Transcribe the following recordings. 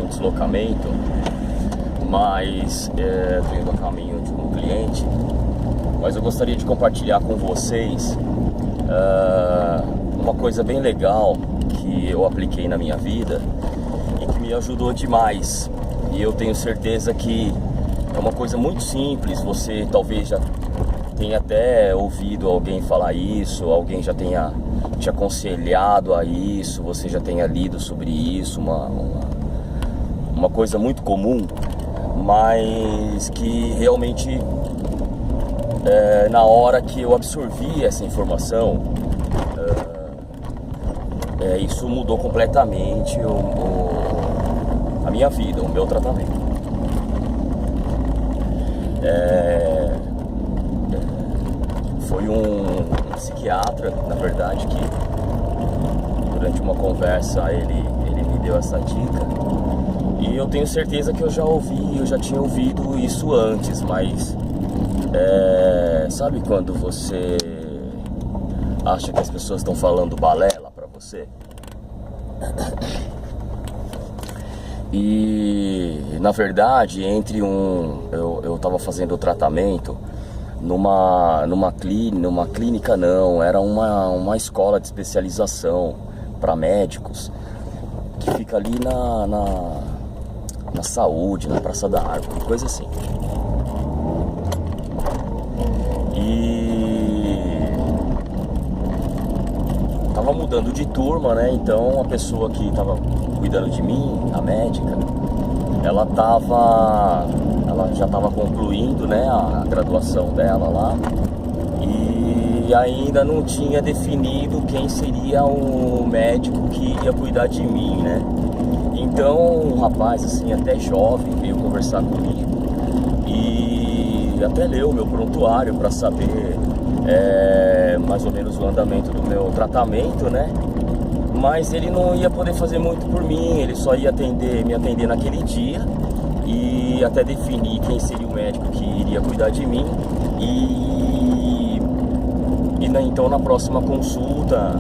deslocamento, mas estou indo a caminho de um cliente. Mas eu gostaria de compartilhar com vocês uma coisa bem legal que eu apliquei na minha vida e que me ajudou demais. E eu tenho certeza que é uma coisa muito simples. Você talvez já tenha até ouvido alguém falar isso, alguém já tenha te aconselhado a isso, você já tenha lido sobre isso, uma coisa muito comum, mas que realmente na hora que eu absorvi essa informação, isso mudou completamente a minha vida, o meu tratamento. Foi um psiquiatra, na verdade, que durante uma conversa ele me deu essa dica. E eu tenho certeza que eu já tinha ouvido isso antes, mas sabe quando você acha que as pessoas estão falando balela pra você? E na verdade, eu tava fazendo o tratamento numa clínica não, era uma escola de especialização para médicos que fica ali na Saúde, na Praça da Árvore, coisa assim. E tava mudando de turma, né? Então a pessoa que tava cuidando de mim, a médica, ela já estava concluindo, né, a graduação dela lá, e ainda não tinha definido quem seria o médico que ia cuidar de mim, né? Então um rapaz assim, até jovem, veio conversar comigo e até leu o meu prontuário para saber mais ou menos o andamento do meu tratamento, né? Mas ele não ia poder fazer muito por mim, ele só ia me atender naquele dia e até definir quem seria o médico que iria cuidar de mim. Então na próxima consulta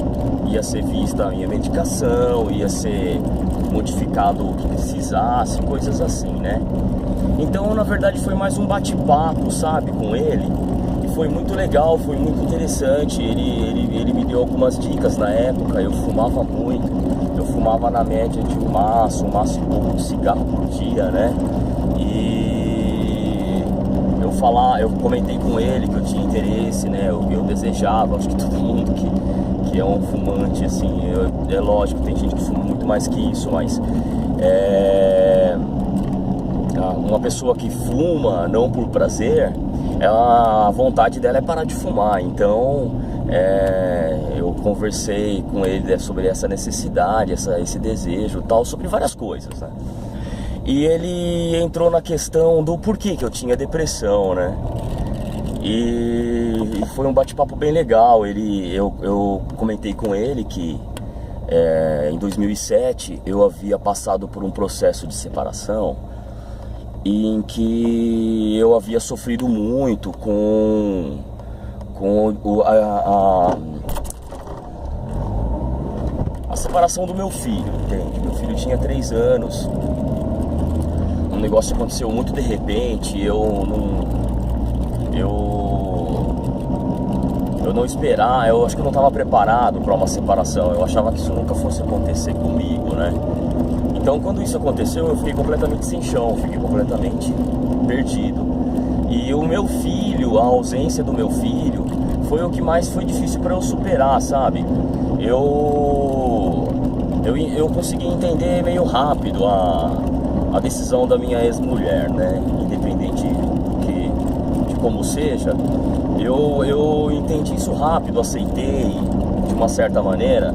ia ser vista a minha medicação, ia ser modificado o que precisasse, coisas assim, né? Então na verdade foi mais um bate-papo, sabe, com ele. E foi muito legal, foi muito interessante. Ele me deu algumas dicas na época. Eu fumava muito, eu fumava na média de um maço e pouco de cigarro por dia, né? E eu comentei com ele que eu tinha interesse, né? Eu desejava, acho que todo mundo que é um fumante, assim, é lógico, tem gente que fuma muito mais que isso, mas uma pessoa que fuma não por prazer, a vontade dela é parar de fumar. Então eu conversei com ele sobre essa necessidade, esse desejo, tal, sobre várias coisas, né? E ele entrou na questão do porquê que eu tinha depressão, né? E foi um bate-papo bem legal. Eu comentei com ele que em 2007 eu havia passado por um processo de separação em que eu havia sofrido muito com a separação do meu filho, entende? Meu filho tinha 3 anos. O negócio aconteceu muito de repente. Eu não esperava, eu acho que eu não estava preparado para uma separação. Eu achava que isso nunca fosse acontecer comigo, né? Então quando isso aconteceu, eu fiquei completamente sem chão, fiquei completamente perdido. E o meu filho, a ausência do meu filho, foi o que mais foi difícil para eu superar, sabe? Eu consegui entender meio rápido a decisão da minha ex-mulher, né? Independente de como seja, eu entendi isso rápido, aceitei de uma certa maneira.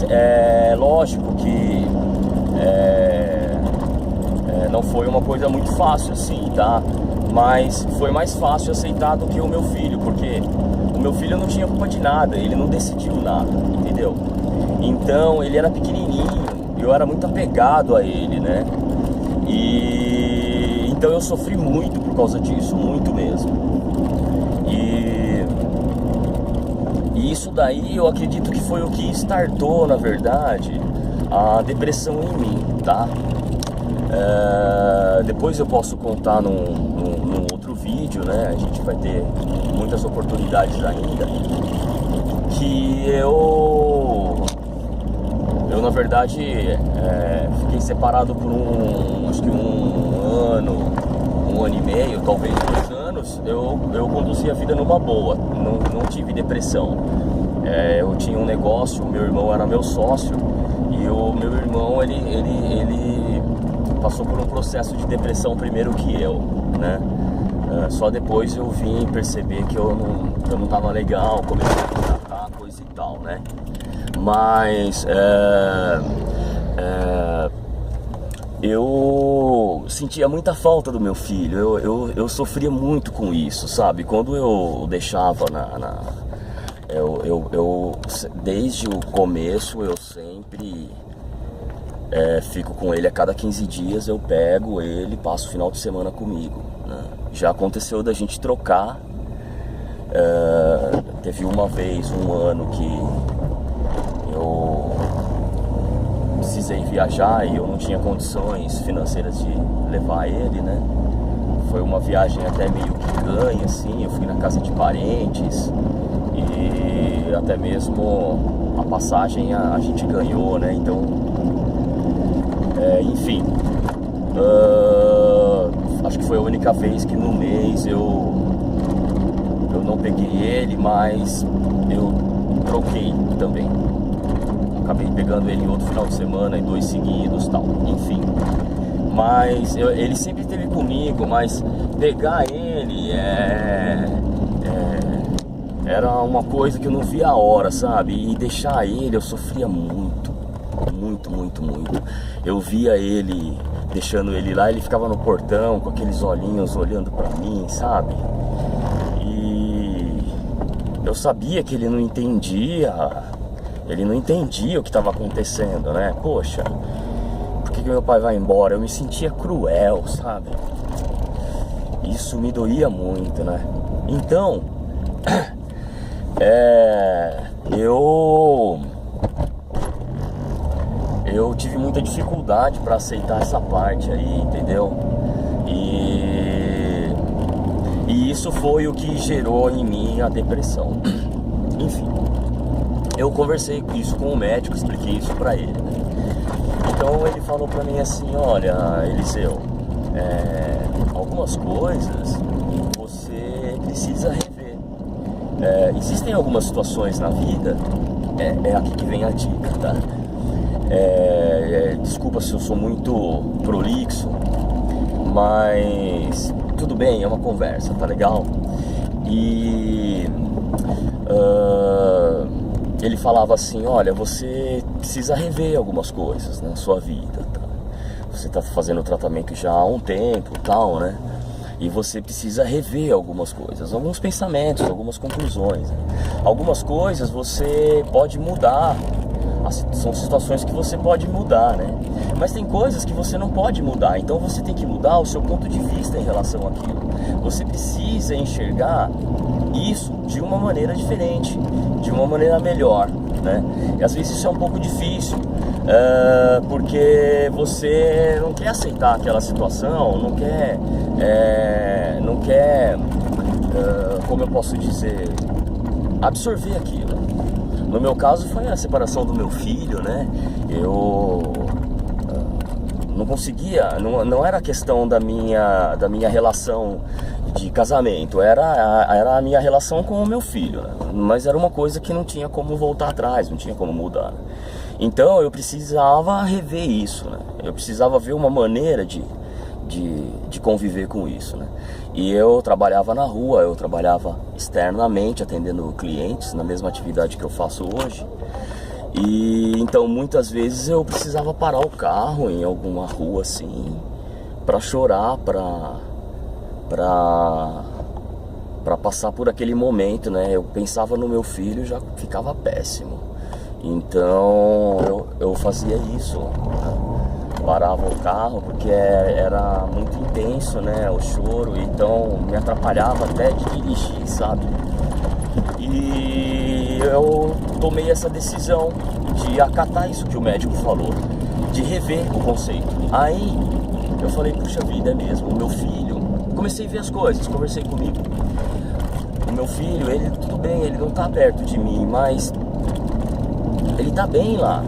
É lógico que não foi uma coisa muito fácil assim, tá? Mas foi mais fácil aceitar do que o meu filho, porque o meu filho não tinha culpa de nada, ele não decidiu nada, entendeu? Então ele era pequenininho, eu era muito apegado a ele, né? E então eu sofri muito por causa disso, muito mesmo. E isso daí eu acredito que foi o que startou, na verdade, a depressão em mim, tá? Depois eu posso contar num outro vídeo, né? A gente vai ter muitas oportunidades ainda. Que eu na verdade fiquei separado por acho que um ano e meio, talvez 2 anos. Eu conduzi a vida numa boa, não tive depressão. Eu tinha um negócio, o meu irmão era meu sócio, e o meu irmão ele passou por um processo de depressão primeiro que eu, né? Só depois eu vim perceber que eu não tava legal, comecei a tratar coisa e tal, né? Mas eu sentia muita falta do meu filho. Eu sofria muito com isso, sabe? Quando eu deixava desde o começo eu sempre fico com ele a cada 15 dias. Eu pego ele, passo o final de semana comigo, né? Já aconteceu da gente trocar. Teve uma vez, um ano, que eu precisei viajar e eu não tinha condições financeiras de levar ele, né? Foi uma viagem até meio que ganha, assim. Eu fui na casa de parentes e até mesmo a passagem a gente ganhou, né? Então, enfim, acho que foi a única vez que no mês eu não peguei ele, mas eu troquei também. Acabei pegando ele em outro final de semana, em 2 seguidos, tal, enfim. Mas ele sempre esteve comigo, mas pegar ele era uma coisa que eu não via a hora, sabe? E deixar ele, eu sofria muito. Eu via ele, deixando ele lá, ele ficava no portão com aqueles olhinhos olhando pra mim, sabe? E eu sabia que ele não entendia o que estava acontecendo, né? Poxa, por que meu pai vai embora? Eu me sentia cruel, sabe? Isso me doía muito, né? Então, eu tive muita dificuldade para aceitar essa parte aí, entendeu? E isso foi o que gerou em mim a depressão. Enfim, eu conversei isso com o médico, expliquei isso pra ele, né? Então ele falou pra mim assim: olha, Eliseu, algumas coisas você precisa rever. Existem algumas situações na vida, é aqui que vem a dica, tá? Desculpa se eu sou muito prolixo, mas tudo bem, é uma conversa, tá legal? E ele falava assim: olha, você precisa rever algumas coisas na sua vida, tá? Você tá fazendo tratamento já há um tempo, tal, né? E você precisa rever algumas coisas, alguns pensamentos, algumas conclusões, né? Algumas coisas você pode mudar, são situações que você pode mudar, né? Mas tem coisas que você não pode mudar, então você tem que mudar o seu ponto de vista em relação àquilo. Você precisa enxergar isso de uma maneira diferente, de uma maneira melhor, né? E às vezes isso é um pouco difícil, porque você não quer aceitar aquela situação, não quer, como eu posso dizer, absorver aquilo. No meu caso foi a separação do meu filho, né? Eu não conseguia, não era a questão da minha relação de casamento, era a minha relação com o meu filho, né? Mas era uma coisa que não tinha como voltar atrás, não tinha como mudar. Então eu precisava rever isso, né? Eu precisava ver uma maneira de conviver com isso, né? E eu trabalhava na rua, eu trabalhava externamente atendendo clientes na mesma atividade que eu faço hoje. E então muitas vezes eu precisava parar o carro em alguma rua assim para chorar, para passar por aquele momento, né? Eu pensava no meu filho e já ficava péssimo. Então eu fazia isso, né? Parava o carro porque era muito intenso, né, o choro, então me atrapalhava até de dirigir, sabe? E eu tomei essa decisão de acatar isso que o médico falou. de rever o conceito. Aí eu falei, puxa vida, é mesmo, o meu filho, comecei a ver as coisas, conversei comigo. O meu filho, ele, tudo bem, ele não tá perto de mim, mas ele tá bem lá.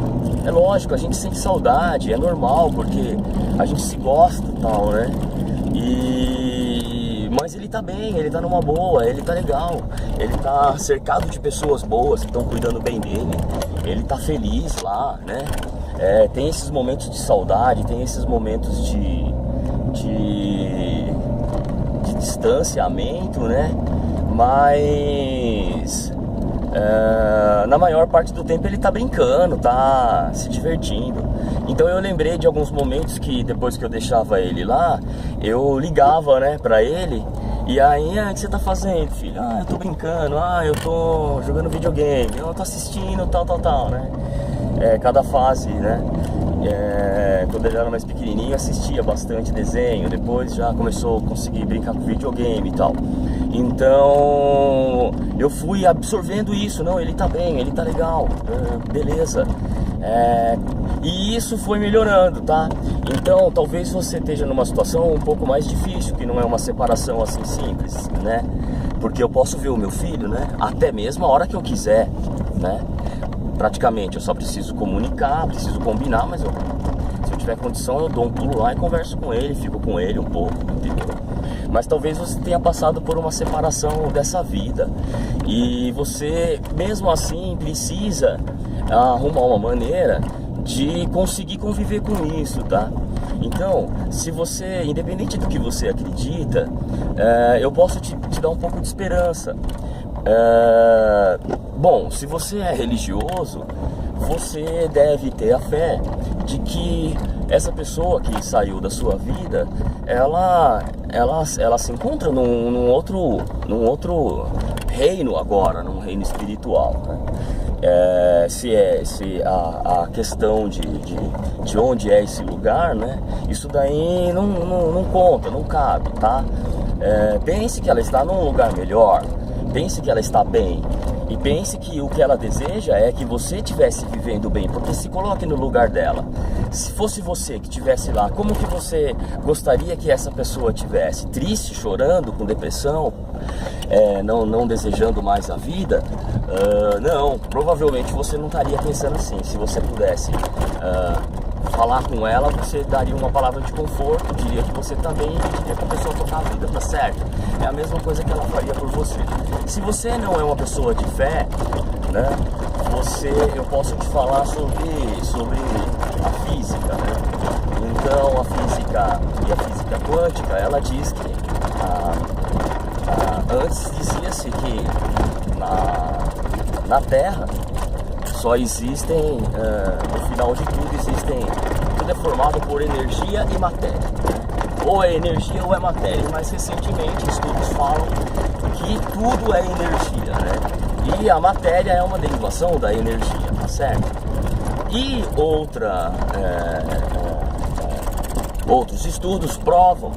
É lógico, a gente sente saudade, é normal, porque a gente se gosta e tal, né? Mas ele tá bem, ele tá numa boa, ele tá legal. Ele tá cercado de pessoas boas que estão cuidando bem dele. Ele tá feliz lá, né? Tem esses momentos de saudade, tem esses momentos de distanciamento, né? Mas na maior parte do tempo ele tá brincando, tá se divertindo. Então eu lembrei de alguns momentos que depois que eu deixava ele lá, eu ligava, né, pra ele. E aí, o que você tá fazendo, filho? Eu tô brincando, eu tô jogando videogame, eu tô assistindo, tal, né? Cada fase, né? Quando ele era mais pequenininho, assistia bastante desenho. Depois já começou a conseguir brincar com videogame e tal. Então eu fui absorvendo isso. Não, ele tá bem, ele tá legal, beleza. E isso foi melhorando, tá? Então talvez você esteja numa situação um pouco mais difícil, que não é uma separação assim simples, né? Porque eu posso ver o meu filho, né? Até mesmo a hora que eu quiser, né? Praticamente, eu só preciso comunicar, preciso combinar, mas se eu tiver condição eu dou um pulo lá e converso com ele, fico com ele um pouco, entendeu? Mas talvez você tenha passado por uma separação dessa vida e você, mesmo assim, precisa arrumar uma maneira de conseguir conviver com isso, tá? Então, se você, independente do que você acredita, eu posso te dar um pouco de esperança. Bom, se você é religioso, você deve ter a fé de que essa pessoa que saiu da sua vida, ela se encontra num outro reino agora, num reino espiritual, né? Se a questão de onde é esse lugar, né? Isso daí não conta, não cabe, tá? Pense que ela está num lugar melhor, pense que ela está bem. E pense que o que ela deseja é que você estivesse vivendo bem, porque se coloque no lugar dela. Se fosse você que estivesse lá, como que você gostaria que essa pessoa estivesse? Triste, chorando, com depressão, não desejando mais a vida? Não, provavelmente você não estaria pensando assim. Se você pudesse falar com ela, você daria uma palavra de conforto, diria que você tá bem e pediria pra pessoa tocar a vida, tá certo? É a mesma coisa que ela faria por você. Se você não é uma pessoa de fé, né, eu posso te falar sobre a física, né? Então a física e a física quântica, ela diz que antes dizia-se que na Terra só existem, no final de tudo tudo é formado por energia e matéria, né? Ou é energia ou é matéria, mas recentemente estudos falam que tudo é energia, né? E a matéria é uma derivação da energia, tá certo? E outros estudos provam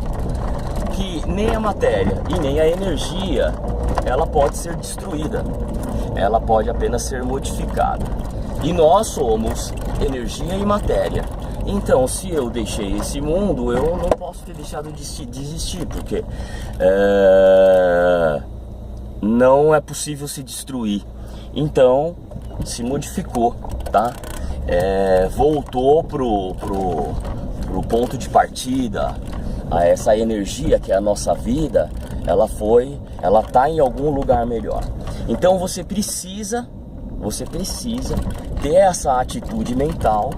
que nem a matéria e nem a energia ela pode ser destruída, ela pode apenas ser modificada. E nós somos energia e matéria. Então, se eu deixei esse mundo, eu não posso ter deixado de existir, porque não é possível se destruir. Então, se modificou, tá? Voltou pro ponto de partida. Essa energia que é a nossa vida, ela tá em algum lugar melhor. Então você precisa ter essa atitude mental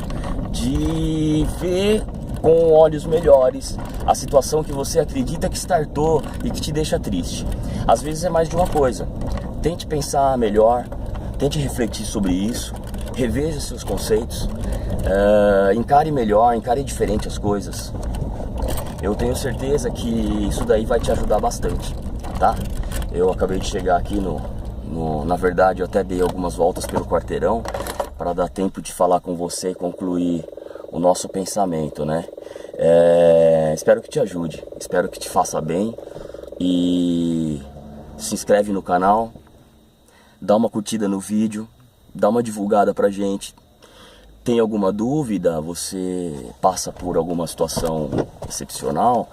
de ver com olhos melhores a situação que você acredita que startou e que te deixa triste. Às vezes é mais de uma coisa. Tente pensar melhor, tente refletir sobre isso, reveja seus conceitos, encare melhor, encare diferente as coisas. Eu tenho certeza que isso daí vai te ajudar bastante, tá? Eu acabei de chegar aqui na verdade eu até dei algumas voltas pelo quarteirão para dar tempo de falar com você e concluir o nosso pensamento, né? Espero que te ajude, espero que te faça bem e se inscreve no canal, dá uma curtida no vídeo, dá uma divulgada pra gente, tem alguma dúvida, você passa por alguma situação excepcional,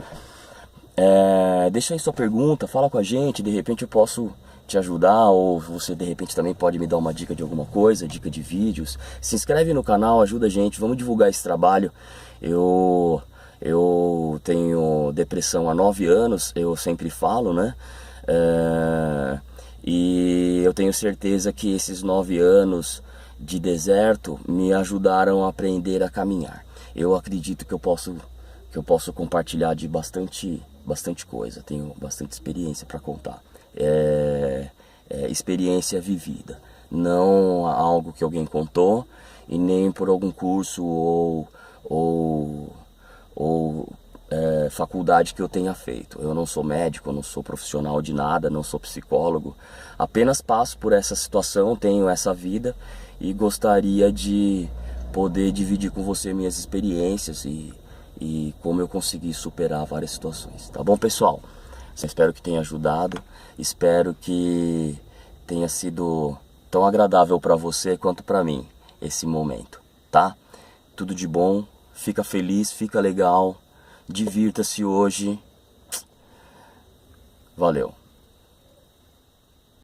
deixa aí sua pergunta, fala com a gente, de repente eu posso te ajudar, ou você de repente também pode me dar uma dica de alguma coisa, dica de vídeos. Se inscreve no canal, ajuda a gente, vamos divulgar esse trabalho. Eu tenho depressão há 9 anos, eu sempre falo, né? E eu tenho certeza que esses 9 anos de deserto me ajudaram a aprender a caminhar. Eu acredito que eu posso compartilhar de bastante coisa, tenho bastante experiência para contar. Experiência vivida, não algo que alguém contou e nem por algum curso ou faculdade que eu tenha feito. Eu não sou médico, eu não sou profissional de nada, não sou psicólogo, apenas passo por essa situação, tenho essa vida e gostaria de poder dividir com você minhas experiências e como eu consegui superar várias situações, tá bom, pessoal? Espero que tenha ajudado, espero que tenha sido tão agradável para você quanto para mim esse momento, tá? Tudo de bom, fica feliz, fica legal, divirta-se hoje, valeu!